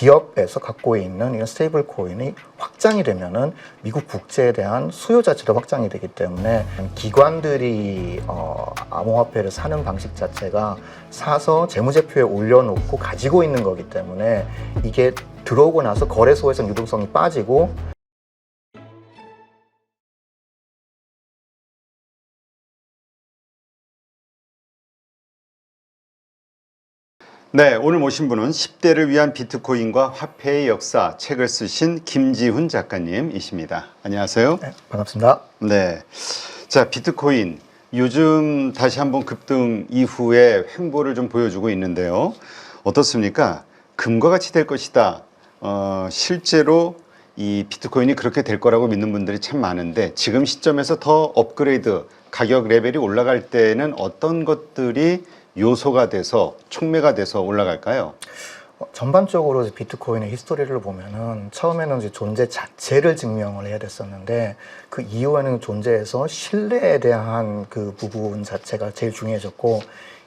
기업에서 갖고 있는 이런 스테이블 코인이 확장이 되면은 미국 국채에 대한 수요 자체도 확장이 되기 때문에 기관들이 암호화폐를 사는 방식 자체가 사서 재무제표에 올려놓고 가지고 있는 거기 때문에 이게 들어오고 나서 거래소에서 유동성이 빠지고 네, 오늘 모신 분은 10대를 위한 비트코인과 화폐의 역사 책을 쓰신 김지훈 작가님이십니다. 안녕하세요. 네, 반갑습니다. 네, 자, 비트코인 요즘 다시 한번 급등 이후에 횡보를 좀 보여주고 있는데요. 어떻습니까? 금과 같이 될 것이다. 실제로 이 비트코인이 그렇게 될 거라고 믿는 분들이 참 많은데 지금 시점에서 더 업그레이드, 가격 레벨이 올라갈 때는 어떤 것들이 요소가 돼서 촉매가 돼서 올라갈까요? 전반적으로 비트코인의 히스토리를 보면은 처음에는 이제 존재 자체를 증명을 해야 됐었는데 그 이후에는 존재에서 신뢰에 대한 그 부분 자체가 제일 중요해졌고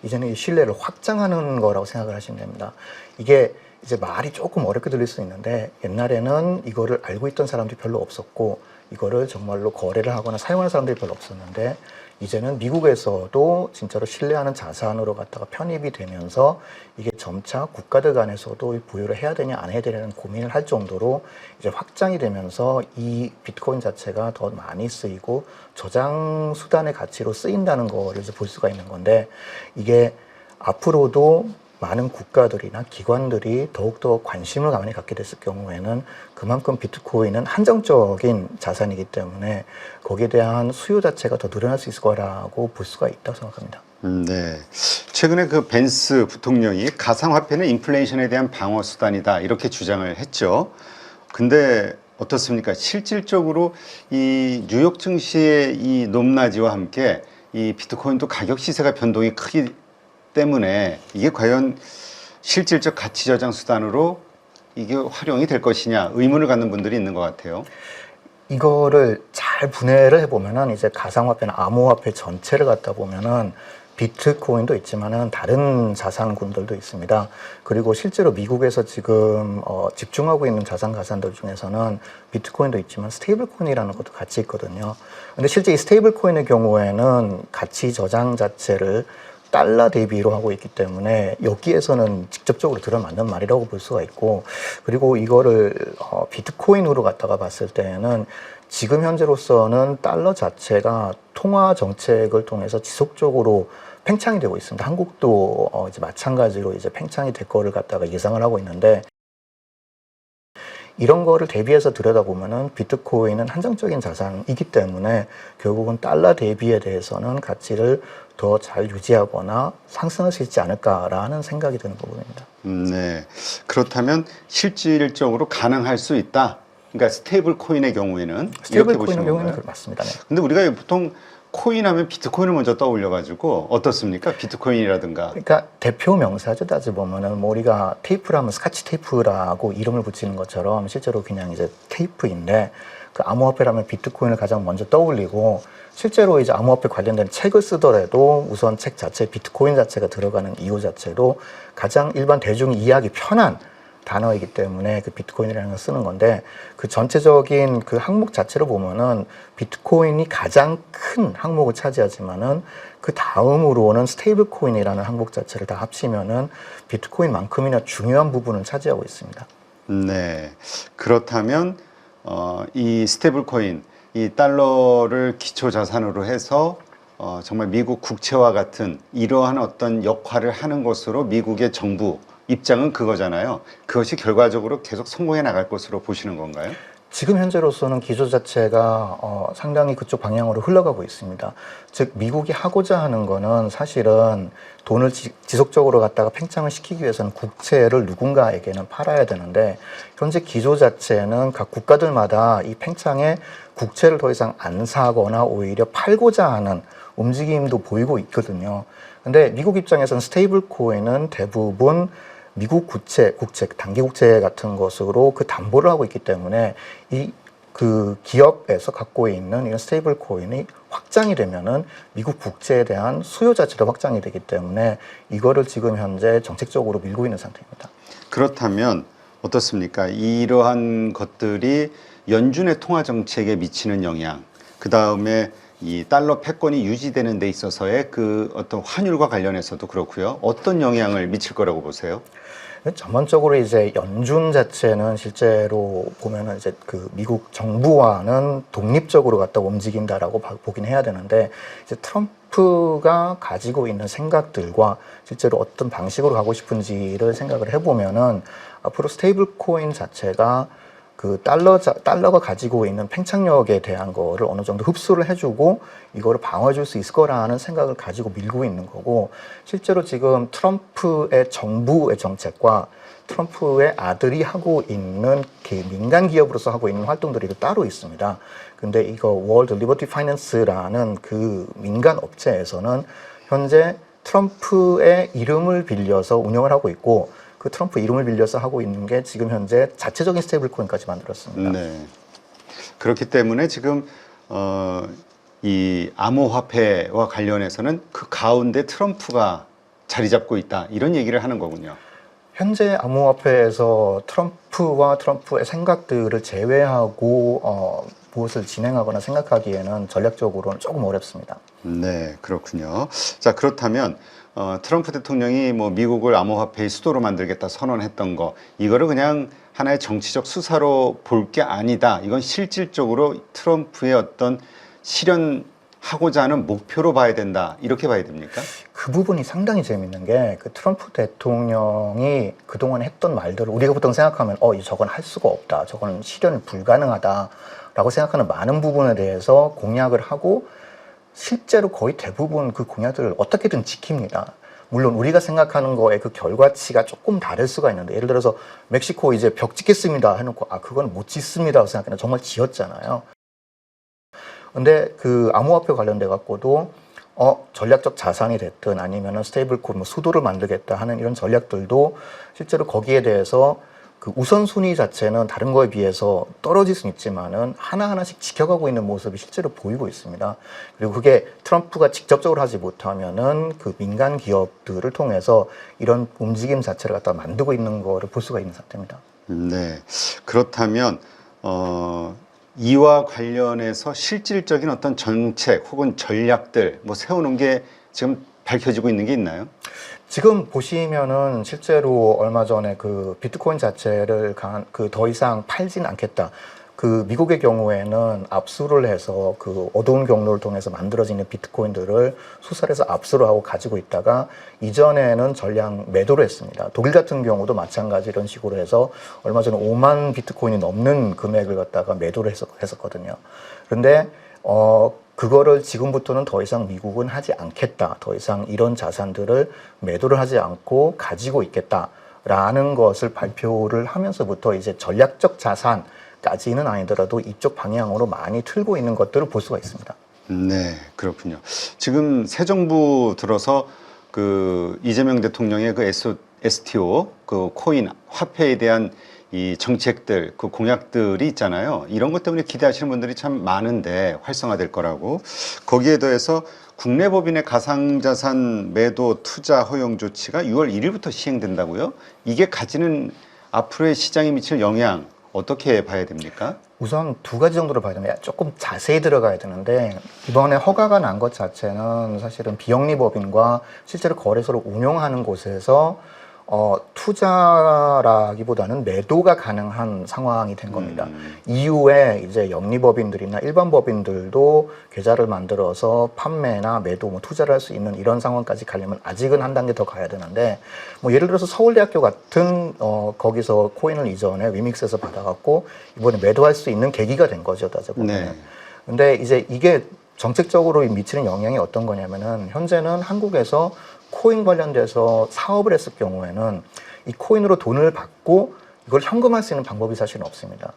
이제는 이 신뢰를 확장하는 거라고 생각을 하시면 됩니다. 이게 이제 말이 조금 어렵게 들릴 수 있는데 옛날에는 이거를 알고 있던 사람들이 별로 없었고 이거를 정말로 거래를 하거나 사용하는 사람들이 별로 없었는데 이제는 미국에서도 진짜로 신뢰하는 자산으로 갖다가 편입이 되면서 이게 점차 국가들 간에서도 보유를 해야 되냐 안 해야 되냐는 고민을 할 정도로 이제 확장이 되면서 이 비트코인 자체가 더 많이 쓰이고 저장 수단의 가치로 쓰인다는 거를 이제 볼 수가 있는 건데 이게 앞으로도 많은 국가들이나 기관들이 더욱더 관심을 많이 갖게 됐을 경우에는 그만큼 비트코인은 한정적인 자산이기 때문에 거기에 대한 수요 자체가 더 늘어날 수 있을 거라고 볼 수가 있다고 생각합니다. 네. 최근에 그 벤스 부통령이 가상화폐는 인플레이션에 대한 방어 수단이다 이렇게 주장을 했죠. 근데 어떻습니까? 실질적으로 이 뉴욕 증시의 이 높낮이와 함께 이 비트코인도 가격 시세가 변동이 크기 때문에 이게 과연 실질적 가치 저장 수단으로 이게 활용이 될 것이냐 의문을 갖는 분들이 있는 것 같아요. 이거를 잘 분해를 해보면은 이제 가상화폐나 암호화폐 전체를 갖다 보면은 비트코인도 있지만은 다른 자산군들도 있습니다. 그리고 실제로 미국에서 지금 집중하고 있는 자산 가산들 중에서는 비트코인도 있지만 스테이블코인이라는 것도 같이 있거든요. 근데 실제 이 스테이블코인의 경우에는 가치 저장 자체를 달러 대비로 하고 있기 때문에 여기에서는 직접적으로 들어맞는 말이라고 볼 수가 있고 그리고 이거를 비트코인으로 갖다가 봤을 때는 지금 현재로서는 달러 자체가 통화 정책을 통해서 지속적으로 팽창이 되고 있습니다. 한국도 이제 마찬가지로 이제 팽창이 될 거를 갖다가 예상을 하고 있는데 이런 거를 대비해서 들여다보면은 비트코인은 한정적인 자산이기 때문에 결국은 달러 대비에 대해서는 가치를 더 잘 유지하거나 상승할 수 있지 않을까라는 생각이 드는 부분입니다. 네. 그렇다면 실질적으로 가능할 수 있다. 그러니까 스테이블 코인의 경우에는 스테이블 이렇게 코인의 보시는 경우에는 건가요? 맞습니다. 네. 근데 우리가 보통 코인 하면 비트코인을 먼저 떠올려가지고 어떻습니까? 비트코인이라든가. 그러니까 대표 명사죠. 따지 보면은 뭐 우리가 테이프를 하면 스카치 테이프라고 이름을 붙이는 것처럼 실제로 그냥 이제 테이프인데 그 암호화폐라면 비트코인을 가장 먼저 떠올리고 실제로 이제 암호화폐 관련된 책을 쓰더라도 우선 책 자체 비트코인 자체가 들어가는 이유 자체도 가장 일반 대중이 이해하기 편한 단어이기 때문에 그 비트코인이라는 걸 쓰는 건데 그 전체적인 그 항목 자체로 보면은 비트코인이 가장 큰 항목을 차지하지만은 그 다음으로는 스테이블 코인이라는 항목 자체를 다 합치면은 비트코인만큼이나 중요한 부분을 차지하고 있습니다. 네. 그렇다면 이 스테이블 코인, 이 달러를 기초 자산으로 해서 정말 미국 국채와 같은 이러한 어떤 역할을 하는 것으로 미국의 정부 입장은 그거잖아요. 그것이 결과적으로 계속 성공해 나갈 것으로 보시는 건가요? 지금 현재로서는 기조 자체가 상당히 그쪽 방향으로 흘러가고 있습니다. 즉 미국이 하고자 하는 거는 사실은 돈을 지속적으로 갖다가 팽창을 시키기 위해서는 국채를 누군가에게는 팔아야 되는데 현재 기조 자체는 각 국가들마다 이 팽창에 국채를 더 이상 안 사거나 오히려 팔고자 하는 움직임도 보이고 있거든요. 근데 미국 입장에서는 스테이블 코인은 대부분 미국 국채, 단기 국채 같은 것으로 그 담보를 하고 있기 때문에 그 기업에서 갖고 있는 이런 스테이블 코인이 확장이 되면은 미국 국채에 대한 수요 자체도 확장이 되기 때문에 이거를 지금 현재 정책적으로 밀고 있는 상태입니다. 그렇다면 어떻습니까? 이러한 것들이 연준의 통화 정책에 미치는 영향, 그 다음에 이 달러 패권이 유지되는 데 있어서의 그 어떤 환율과 관련해서도 그렇고요. 어떤 영향을 미칠 거라고 보세요? 전반적으로 이제 연준 자체는 실제로 보면은 이제 그 미국 정부와는 독립적으로 갖다 움직인다라고 보긴 해야 되는데, 이제 트럼프가 가지고 있는 생각들과 실제로 어떤 방식으로 가고 싶은지를 생각을 해보면은 앞으로 스테이블 코인 자체가 그 달러가 가지고 있는 팽창력에 대한 거를 어느 정도 흡수를 해주고 이거를 방어해 줄 수 있을 거라는 생각을 가지고 밀고 있는 거고, 실제로 지금 트럼프의 정부의 정책과 트럼프의 아들이 하고 있는 민간 기업으로서 하고 있는 활동들이 따로 있습니다. 근데 이거 월드 리버티 파이낸스라는 그 민간 업체에서는 현재 트럼프의 이름을 빌려서 운영을 하고 있고, 그 트럼프 이름을 빌려서 하고 있는 게 지금 현재 자체적인 스테이블 코인까지 만들었습니다. 네. 그렇기 때문에 지금 이 암호화폐와 관련해서는 그 가운데 트럼프가 자리 잡고 있다, 이런 얘기를 하는 거군요. 현재 암호화폐에서 트럼프와 트럼프의 생각들을 제외하고 무엇을 진행하거나 생각하기에는 전략적으로는 조금 어렵습니다. 네, 그렇군요. 자, 그렇다면 트럼프 대통령이 뭐 미국을 암호화폐의 수도로 만들겠다 선언했던 거, 이거를 그냥 하나의 정치적 수사로 볼 게 아니다. 이건 실질적으로 트럼프의 어떤 실현하고자 하는 목표로 봐야 된다, 이렇게 봐야 됩니까? 그 부분이 상당히 재밌는 게, 그 트럼프 대통령이 그동안 했던 말들을 우리가 보통 생각하면 저건 할 수가 없다, 저건 실현 불가능하다라고 생각하는 많은 부분에 대해서 공약을 하고 실제로 거의 대부분 그 공약들을 어떻게든 지킵니다. 물론 우리가 생각하는 거에 그 결과치가 조금 다를 수가 있는데, 예를 들어서 멕시코 이제 벽 짓겠습니다 해놓고 그건 못 짓습니다라고 생각하면 정말 지었잖아요. 근데 그 암호화폐 관련돼 갖고도 전략적 자산이 됐든 아니면은 스테이블 코인 수도를 만들겠다 하는 이런 전략들도 실제로 거기에 대해서 그 우선순위 자체는 다른 거에 비해서 떨어질 수는 있지만은 하나하나씩 지켜가고 있는 모습이 실제로 보이고 있습니다. 그리고 그게 트럼프가 직접적으로 하지 못하면은 그 민간 기업들을 통해서 이런 움직임 자체를 갖다 만들고 있는 거를 볼 수가 있는 상태입니다. 네. 그렇다면 이와 관련해서 실질적인 어떤 정책 혹은 전략들 뭐 세우는 게 지금 밝혀지고 있는 게 있나요? 지금 보시면은 실제로 얼마 전에 그 비트코인 자체를 더 이상 팔진 않겠다. 그 미국의 경우에는 압수를 해서 그 어두운 경로를 통해서 만들어지는 비트코인들을 수사를 해서 압수를 하고 가지고 있다가 이전에는 전량 매도를 했습니다. 독일 같은 경우도 마찬가지 이런 식으로 해서 얼마 전에 5만 비트코인이 넘는 금액을 갖다가 매도를 했었거든요. 그런데 그거를 지금부터는 더 이상 미국은 하지 않겠다. 더 이상 이런 자산들을 매도를 하지 않고 가지고 있겠다라는 것을 발표를 하면서부터 이제 전략적 자산까지는 아니더라도 이쪽 방향으로 많이 틀고 있는 것들을 볼 수가 있습니다. 네, 그렇군요. 지금 새 정부 들어서 그 이재명 대통령의 그 STO, 그 코인 화폐에 대한 이 정책들, 그 공약들이 있잖아요. 이런 것 때문에 기대하시는 분들이 참 많은데 활성화될 거라고. 거기에 더해서 국내 법인의 가상자산 매도 투자 허용 조치가 6월 1일부터 시행된다고요? 이게 가지는 앞으로의 시장에 미칠 영향 어떻게 봐야 됩니까? 우선 두 가지 정도로 봐야 됩니다. 조금 자세히 들어가야 되는데, 이번에 허가가 난 것 자체는 사실은 비영리 법인과 실제로 거래소를 운영하는 곳에서 투자라기보다는 매도가 가능한 상황이 된 겁니다. 이후에 이제 영리법인들이나 일반 법인들도 계좌를 만들어서 판매나 매도, 투자를 할 수 있는 이런 상황까지 가려면 아직은 한 단계 더 가야 되는데, 예를 들어서 서울대학교 같은 거기서 코인을 이전에 위믹스에서 받아갖고 이번에 매도할 수 있는 계기가 된 거죠, 따져보면. 네. 근데 이제 이게 정책적으로 미치는 영향이 어떤 거냐면은, 현재는 한국에서 코인 관련돼서 사업을 했을 경우에는 이 코인으로 돈을 받고 이걸 현금화할 수 있는 방법이 사실은 없습니다.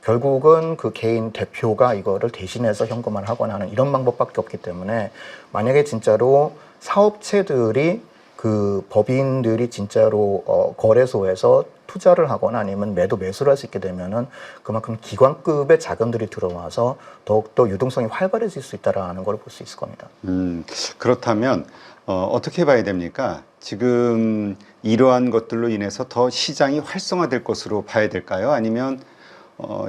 결국은 그 개인 대표가 이거를 대신해서 현금화를 하거나 하는 이런 방법밖에 없기 때문에, 만약에 진짜로 사업체들이 그 법인들이 진짜로 거래소에서 투자를 하거나 아니면 매수를 할 수 있게 되면은 그만큼 기관급의 자금들이 들어와서 더욱더 유동성이 활발해질 수 있다라는 걸 볼 수 있을 겁니다. 그렇다면 어떻게 봐야 됩니까? 지금 이러한 것들로 인해서 더 시장이 활성화될 것으로 봐야 될까요? 아니면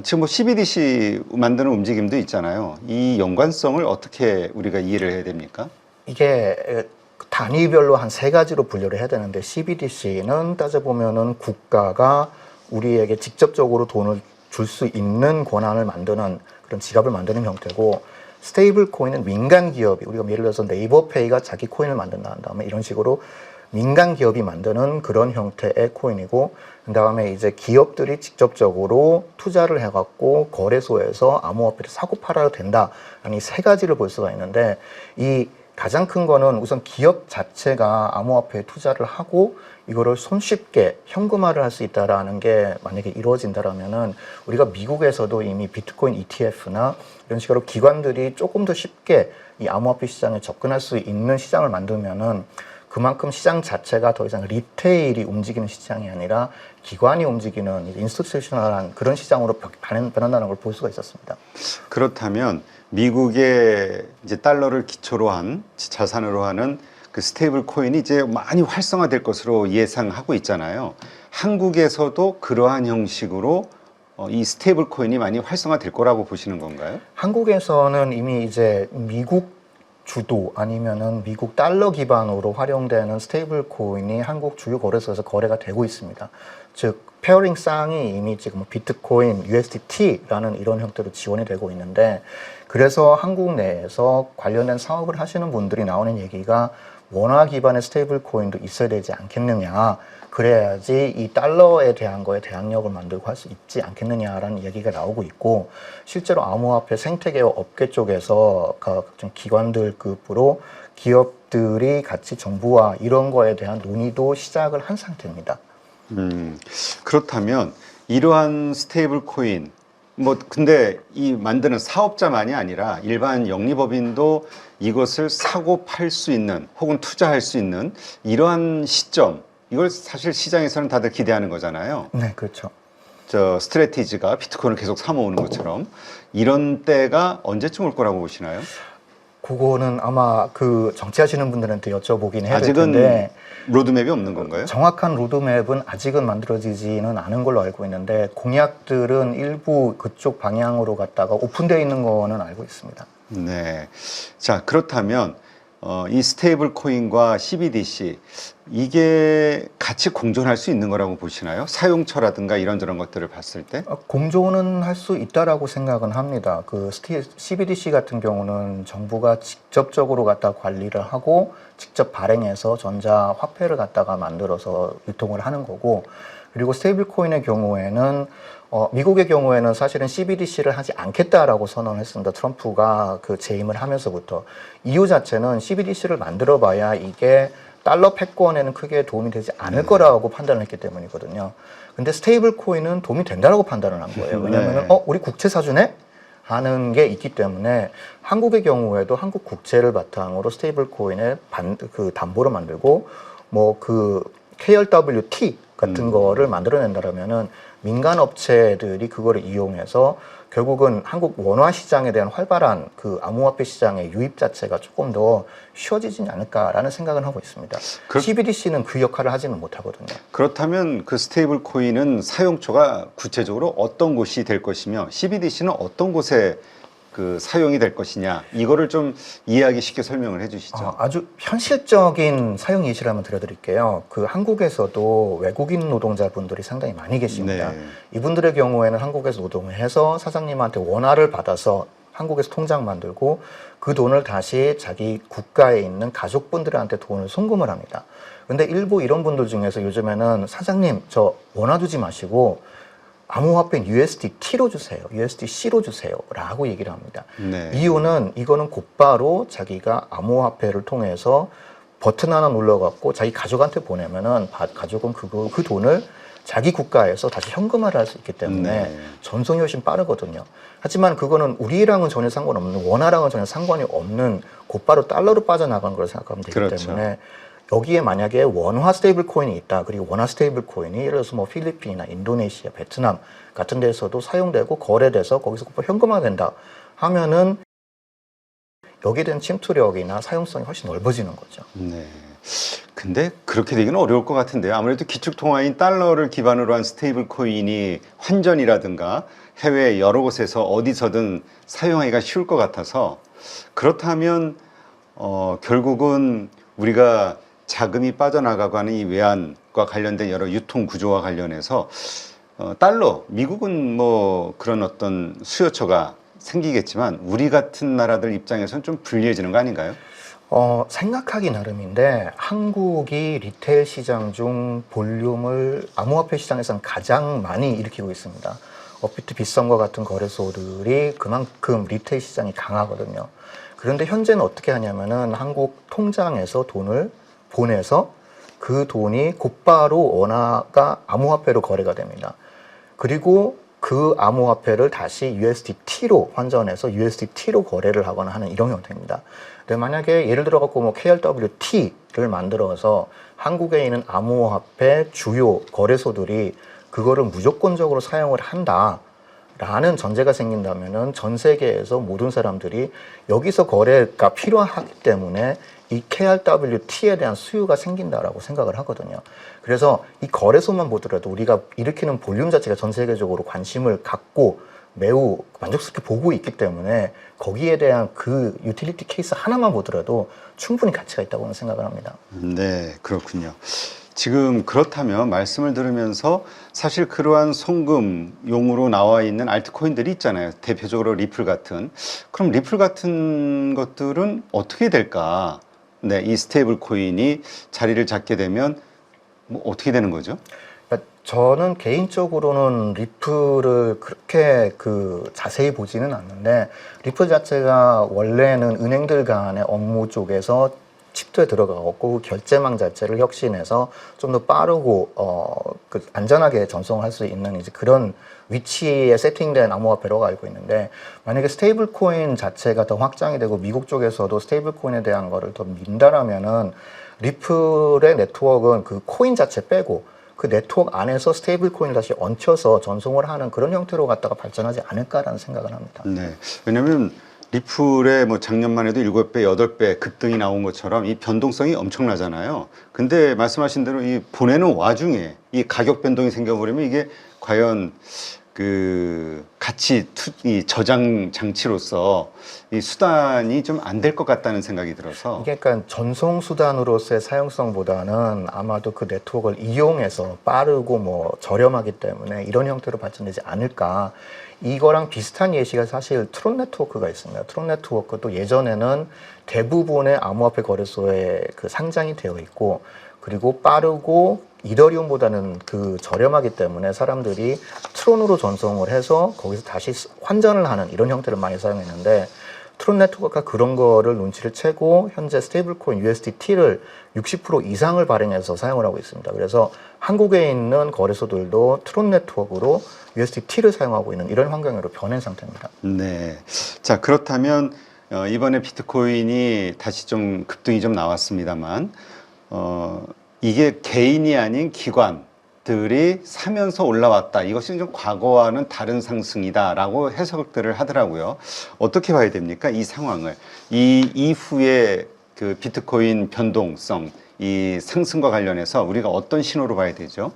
지금 뭐 CBDC 만드는 움직임도 있잖아요. 이 연관성을 어떻게 우리가 이해를 해야 됩니까? 이게 단위별로 한 세 가지로 분류를 해야 되는데 CBDC는 따져보면은 국가가 우리에게 직접적으로 돈을 줄 수 있는 권한을 만드는 그런 지갑을 만드는 형태고 스테이블 코인은 민간 기업이 우리가 예를 들어서 네이버페이가 자기 코인을 만든다 한 다음에 이런 식으로 민간 기업이 만드는 그런 형태의 코인이고 그다음에 이제 기업들이 직접적으로 투자를 해갖고 거래소에서 암호화폐를 사고 팔아도 된다. 아니 세 가지를 볼 수가 있는데 이 가장 큰 거는 우선 기업 자체가 암호화폐에 투자를 하고 이거를 손쉽게 현금화를 할 수 있다라는 게 만약에 이루어진다라면은 우리가 미국에서도 이미 비트코인 ETF나 이런 식으로 기관들이 조금 더 쉽게 이 암호화폐 시장에 접근할 수 있는 시장을 만들면은 그만큼 시장 자체가 더 이상 리테일이 움직이는 시장이 아니라 기관이 움직이는 인스티튜셔널한 그런 시장으로 변한다는 걸 볼 수가 있었습니다. 그렇다면 미국의 이제 달러를 기초로 한 자산으로 하는 그 스테이블 코인이 이제 많이 활성화될 것으로 예상하고 있잖아요. 한국에서도 그러한 형식으로 이 스테이블 코인이 많이 활성화될 거라고 보시는 건가요? 한국에서는 이미 이제 미국 주도 아니면은 미국 달러 기반으로 활용되는 스테이블 코인이 한국 주요 거래소에서 거래가 되고 있습니다. 즉 페어링 쌍이 이미 지금 비트코인, USDT라는 이런 형태로 지원이 되고 있는데 그래서 한국 내에서 관련된 사업을 하시는 분들이 나오는 얘기가 원화 기반의 스테이블 코인도 있어야 되지 않겠느냐. 그래야지 이 달러에 대한 거에 대항력을 만들고 할 수 있지 않겠느냐라는 얘기가 나오고 있고 실제로 암호화폐 생태계 업계 쪽에서 각종 기관들급으로 기업들이 같이 정부와 이런 거에 대한 논의도 시작을 한 상태입니다. 그렇다면 이러한 스테이블 코인 뭐 근데 이 만드는 사업자만이 아니라 일반 영리법인도 이것을 사고 팔 수 있는 혹은 투자할 수 있는 이러한 시점 이걸 사실 시장에서는 다들 기대하는 거잖아요. 네, 그렇죠. 저 스트래티지가 비트코인을 계속 사모으는 것처럼 이런 때가 언제쯤 올 거라고 보시나요? 그거는 아마 그 정치하시는 분들한테 여쭤보긴 해야 될 아직은 텐데 로드맵이 없는 건가요? 정확한 로드맵은 아직은 만들어지지는 않은 걸로 알고 있는데 공약들은 일부 그쪽 방향으로 갔다가 오픈되어 있는 거는 알고 있습니다. 네. 자, 그렇다면 이 스테이블 코인과 CBDC 이게 같이 공존할 수 있는 거라고 보시나요? 사용처라든가 이런저런 것들을 봤을 때? 공존은 할 수 있다라고 생각은 합니다. 그 CBDC 같은 경우는 정부가 직접적으로 갖다 관리를 하고 직접 발행해서 전자 화폐를 갖다가 만들어서 유통을 하는 거고 그리고 스테이블 코인의 경우에는 미국의 경우에는 사실은 CBDC를 하지 않겠다라고 선언했습니다. 트럼프가 그 재임을 하면서부터 이유 자체는 CBDC를 만들어봐야 이게 달러 패권에는 크게 도움이 되지 않을 거라고 판단을 했기 때문이거든요. 근데 스테이블 코인은 도움이 된다라고 판단을 한 거예요. 왜냐하면 우리 국채 사주네? 하는 게 있기 때문에 한국의 경우에도 한국 국채를 바탕으로 스테이블 코인의 그 담보를 만들고 뭐 그 KRWT 같은 거를 만들어낸다라면은 민간 업체들이 그거를 이용해서 결국은 한국 원화 시장에 대한 활발한 그 암호화폐 시장의 유입 자체가 조금 더 쉬워지지 않을까라는 생각은 하고 있습니다. CBDC는 그 역할을 하지는 못하거든요. 그렇다면 그 스테이블 코인은 사용처가 구체적으로 어떤 곳이 될 것이며 CBDC는 어떤 곳에 그 사용이 될 것이냐 이거를 좀 이해하기 쉽게 설명을 해주시죠. 아주 현실적인 사용 예시를 한번 들어드릴게요. 그 한국에서도 외국인 노동자분들이 상당히 많이 계십니다. 네. 이분들의 경우에는 한국에서 노동을 해서 사장님한테 원화를 받아서 한국에서 통장 만들고 그 돈을 다시 자기 국가에 있는 가족분들한테 돈을 송금을 합니다. 근데 일부 이런 분들 중에서 요즘에는 사장님 저 원화 두지 마시고 암호화폐 USDT로 주세요. USDC로 주세요. 라고 얘기를 합니다. 네. 이유는 이거는 곧바로 자기가 암호화폐를 통해서 버튼 하나 눌러갖고 자기 가족한테 보내면은 가족은 그 돈을 자기 국가에서 다시 현금화를 할 수 있기 때문에 전송이 훨씬 빠르거든요. 하지만 그거는 우리랑은 전혀 상관없는 원화랑은 전혀 상관이 없는 곧바로 달러로 빠져나가는 걸 생각하면 되기 그렇죠. 때문에 여기에 만약에 원화 스테이블 코인이 있다. 그리고 원화 스테이블 코인이 예를 들어서 뭐 필리핀이나 인도네시아, 베트남 같은 데서도 사용되고 거래돼서 거기서 현금화된다 하면은 여기에 대한 침투력이나 사용성이 훨씬 넓어지는 거죠. 네. 근데 그렇게 되기는 어려울 것 같은데요. 아무래도 기축통화인 달러를 기반으로 한 스테이블 코인이 환전이라든가 해외 여러 곳에서 어디서든 사용하기가 쉬울 것 같아서 그렇다면 결국은 우리가 자금이 빠져나가고 하는 이 외환과 관련된 여러 유통 구조와 관련해서 달러, 미국은 뭐 그런 어떤 수요처가 생기겠지만 우리 같은 나라들 입장에서는 좀 불리해지는 거 아닌가요? 생각하기 나름인데 한국이 리테일 시장 중 볼륨을 암호화폐 시장에서는 가장 많이 일으키고 있습니다. 업비트, 빗썸과 같은 거래소들이 그만큼 리테일 시장이 강하거든요. 그런데 현재는 어떻게 하냐면은 한국 통장에서 돈을 보내서 그 돈이 곧바로 원화가 암호화폐로 거래가 됩니다. 그리고 그 암호화폐를 다시 USDT로 환전해서 USDT로 거래를 하거나 하는 이런 형태입니다. 근데 만약에 예를 들어 갖고 뭐 KRWT를 만들어서 한국에 있는 암호화폐 주요 거래소들이 그거를 무조건적으로 사용을 한다라는 전제가 생긴다면은 전 세계에서 모든 사람들이 여기서 거래가 필요하기 때문에 이 KRWT에 대한 수요가 생긴다라고 생각을 하거든요. 그래서 이 거래소만 보더라도 우리가 일으키는 볼륨 자체가 전 세계적으로 관심을 갖고 매우 만족스럽게 보고 있기 때문에 거기에 대한 그 유틸리티 케이스 하나만 보더라도 충분히 가치가 있다고 생각을 합니다. 네, 그렇군요. 지금 그렇다면 말씀을 들으면서 사실 그러한 송금용으로 나와 있는 알트코인들이 있잖아요. 대표적으로 리플 같은. 그럼 리플 같은 것들은 어떻게 될까? 네, 이 스테이블 코인이 자리를 잡게 되면 뭐 어떻게 되는 거죠? 그러니까 저는 개인적으로는 리플을 그렇게 자세히 보지는 않는데 리플 자체가 원래는 은행들 간의 업무 쪽에서 칩도에 들어가고 결제망 자체를 혁신해서 좀 더 빠르고 안전하게 전송을 할 수 있는 이제 그런 위치에 세팅된 암호화폐라고 알고 있는데 만약에 스테이블 코인 자체가 더 확장이 되고 미국 쪽에서도 스테이블 코인에 대한 거를 더 민다라면은 리플의 네트워크는 그 코인 자체 빼고 그 네트워크 안에서 스테이블 코인을 다시 얹혀서 전송을 하는 그런 형태로 갖다가 발전하지 않을까라는 생각을 합니다. 네. 왜냐면 리플의 뭐 작년만 해도 7배, 8배 급등이 나온 것처럼 이 변동성이 엄청나잖아요. 근데 말씀하신 대로 이 보내는 와중에 이 가격 변동이 생겨버리면 이게 과연 그 이 저장 장치로서 이 수단이 좀 안 될 것 같다는 생각이 들어서 이게 그러니까 전송 수단으로서의 사용성보다는 아마도 그 네트워크를 이용해서 빠르고 뭐 저렴하기 때문에 이런 형태로 발전되지 않을까. 이거랑 비슷한 예시가 사실 트론 네트워크가 있습니다. 트론 네트워크도 예전에는 대부분의 암호화폐 거래소에 그 상장이 되어 있고 그리고 빠르고 이더리움보다는 저렴하기 때문에 사람들이 트론으로 전송을 해서 거기서 다시 환전을 하는 이런 형태를 많이 사용했는데 트론 네트워크가 그런 거를 눈치를 채고 현재 스테이블코인 USDT를 60% 이상을 발행해서 사용을 하고 있습니다. 그래서 한국에 있는 거래소들도 트론 네트워크로 USDT를 사용하고 있는 이런 환경으로 변한 상태입니다. 네. 자, 그렇다면 이번에 비트코인이 다시 좀 급등이 좀 나왔습니다만 이게 개인이 아닌 기관들이 사면서 올라왔다. 이것이 좀 과거와는 다른 상승이다라고 해석들을 하더라고요. 어떻게 봐야 됩니까? 이 상황을. 이 이후에 그 비트코인 변동성, 이 상승과 관련해서 우리가 어떤 신호로 봐야 되죠?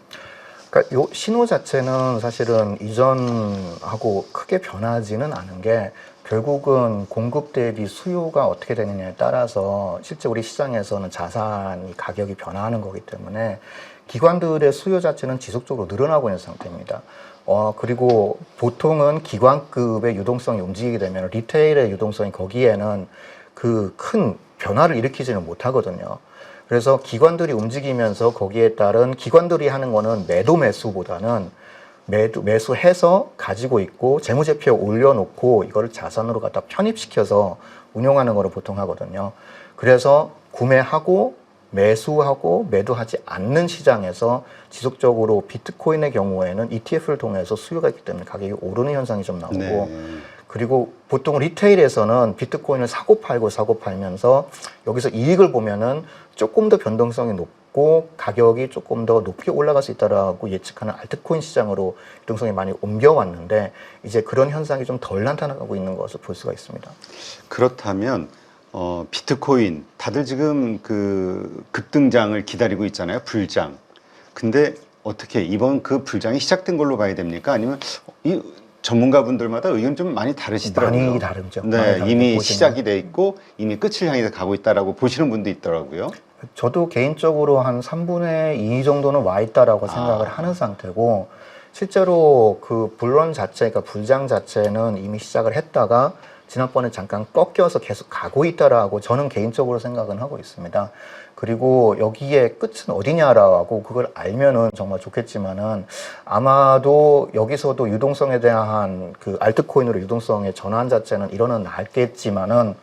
그러니까 요 신호 자체는 사실은 이전하고 크게 변하지는 않은 게 결국은 공급 대비 수요가 어떻게 되느냐에 따라서 실제 우리 시장에서는 자산이 가격이 변화하는 거기 때문에 기관들의 수요 자체는 지속적으로 늘어나고 있는 상태입니다. 그리고 보통은 기관급의 유동성이 움직이게 되면 리테일의 유동성이 거기에는 그 큰 변화를 일으키지는 못하거든요. 그래서 기관들이 움직이면서 거기에 따른 기관들이 하는 거는 매도 매수보다는 매수해서 가지고 있고 재무제표에 올려놓고 이거를 자산으로 갖다 편입시켜서 운용하는 거를 보통 하거든요. 그래서 구매하고 매수하고 매도하지 않는 시장에서 지속적으로 비트코인의 경우에는 ETF를 통해서 수요가 있기 때문에 가격이 오르는 현상이 좀 나오고 네. 그리고 보통 리테일에서는 비트코인을 사고 팔면서 여기서 이익을 보면은 조금 더 변동성이 높고 가격이 조금 더 높게 올라갈 수 있다라고 예측하는 알트코인 시장으로 유동성이 많이 옮겨왔는데 이제 그런 현상이 좀 덜 나타나고 있는 것을 볼 수가 있습니다. 그렇다면 비트코인 다들 지금 그 급등장을 기다리고 있잖아요. 불장. 근데 어떻게 이번 그 불장이 시작된 걸로 봐야 됩니까? 아니면 이 전문가분들마다 의견 좀 많이 다르시더라고요. 많이 다르죠. 네, 많이 다르게 이미 보시면. 시작이 돼 있고 이미 끝을 향해서 가고 있다라고 보시는 분도 있더라고요. 저도 개인적으로 한 3분의 2 정도는 와 있다라고 생각을 아. 하는 상태고, 실제로 그 불런 자체가, 불장 자체는 이미 시작을 했다가 지난번에 잠깐 꺾여서 계속 가고 있다라고 저는 개인적으로 생각은 하고 있습니다. 그리고 여기에 끝은 어디냐라고 그걸 알면은 정말 좋겠지만은, 아마도 여기서도 유동성에 대한 그 알트코인으로 유동성의 전환 자체는 일어나겠지만은,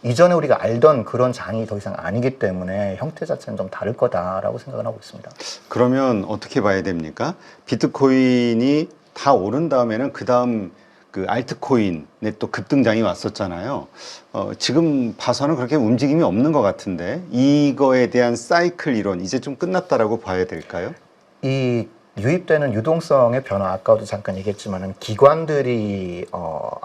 이전에 우리가 알던 그런 장이 더 이상 아니기 때문에 형태 자체는 좀 다를 거다라고 생각을 하고 있습니다. 그러면 어떻게 봐야 됩니까? 비트코인이 다 오른 다음에는 그 다음 그 알트코인에 또 급등장이 왔었잖아요. 지금 봐서는 그렇게 움직임이 없는 것 같은데 이거에 대한 사이클 이론 이제 좀 끝났다라고 봐야 될까요? 이 유입되는 유동성의 변화, 아까도 잠깐 얘기했지만은 기관들이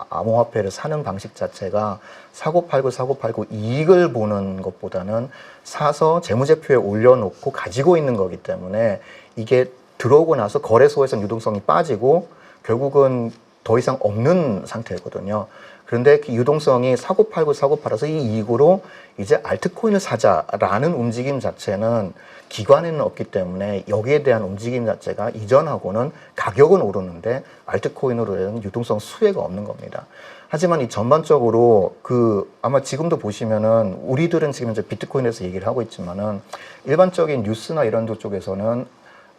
암호화폐를 사는 방식 자체가 사고 팔고 이익을 보는 것보다는 사서 재무제표에 올려놓고 가지고 있는 거기 때문에, 이게 들어오고 나서 거래소에서 유동성이 빠지고 결국은 더 이상 없는 상태거든요. 그런데 그 유동성이 사고 팔아서 이 이익으로 이제 알트코인을 사자라는 움직임 자체는 기관에는 없기 때문에, 여기에 대한 움직임 자체가 이전하고는 가격은 오르는데 알트코인으로 되는 유동성 수혜가 없는 겁니다. 하지만 이 전반적으로 아마 지금도 보시면은 우리들은 지금 이제 비트코인에서 얘기를 하고 있지만은, 일반적인 뉴스나 이런 데 쪽에서는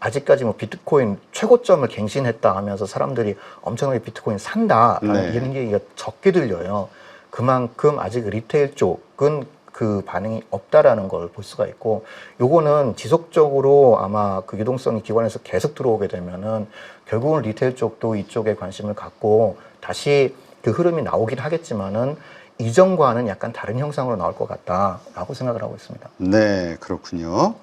아직까지 뭐 비트코인 최고점을 갱신했다 하면서 사람들이 엄청나게 비트코인 산다라는 이런 얘기가 적게 들려요. 그만큼 아직 리테일 쪽은 그 반응이 없다라는 걸 볼 수가 있고, 요거는 지속적으로 아마 그 유동성이 기관에서 계속 들어오게 되면은 결국은 리테일 쪽도 이쪽에 관심을 갖고 다시 그 흐름이 나오긴 하겠지만은, 이전과는 약간 다른 형상으로 나올 것 같다라고 생각을 하고 있습니다. 네, 그렇군요.